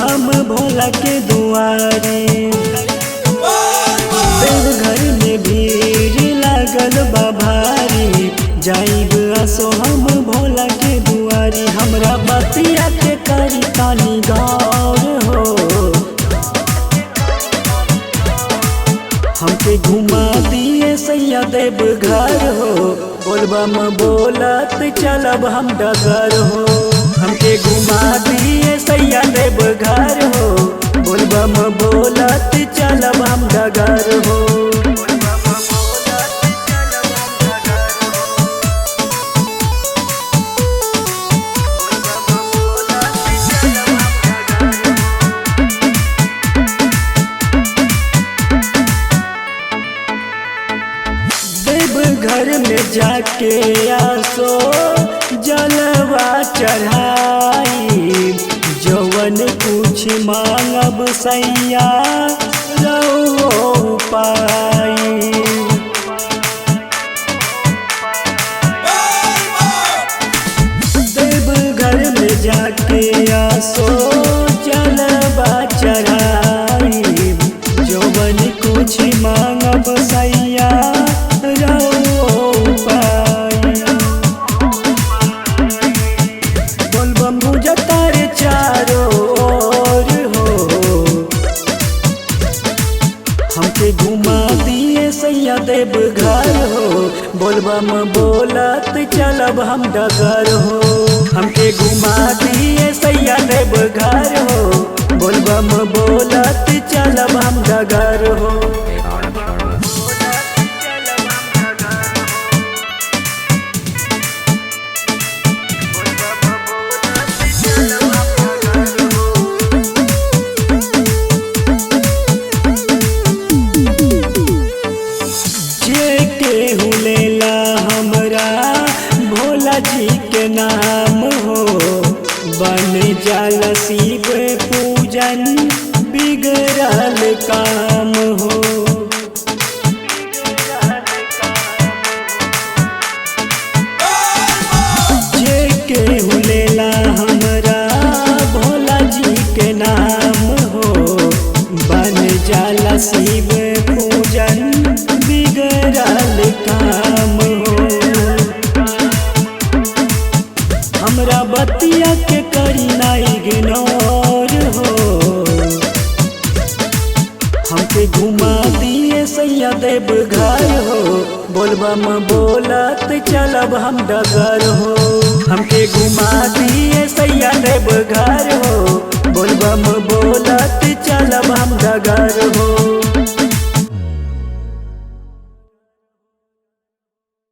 हम भोला के दुआरे। देवघर में भीड़ लागल बा भारी, जाइब असो हम भोला के दुआरी। हमरा बतिया के करी तानी गौर हो, हमके घुमा दिए सैया देवघर हो। बोलबम बोलत चलब हम डगर हो, हमके घुमा दिए सैया देवघर हो। बोलबम बोलत चलब हम डगर हो। देवघर में जाके आसो जलवा चढ़ाई, जवन कुछ मांगब सैया रहो पाई। देवघर में जाके आसो जलवा चढ़ाई, जवन कुछ मांगब सैया बोलबम गुजतार चारों ओर हो, हमके घुमा दिए सैया देवघर हो। बोलबम बोलत चलब हम डगर हो, हमके घुमा दिए सैया देवघर हो। बोलबम बोलत चलब हम डगर हो। भोला जी के नाम हो, बन जाल शिव पूजन बिगड़ल काम हो। जे केहू लेला हमरा भोला जी के नाम हो, बन जाल शिव पूजन बिगड़ल काम हो। हमरा बतिया के करी नाई इग्नोर हो, हमके घुमा दिए सैया देवघर हो। बोलबम बोलत चलब हम डगर हो, हमके घुमा दिए सैया देवघर हो।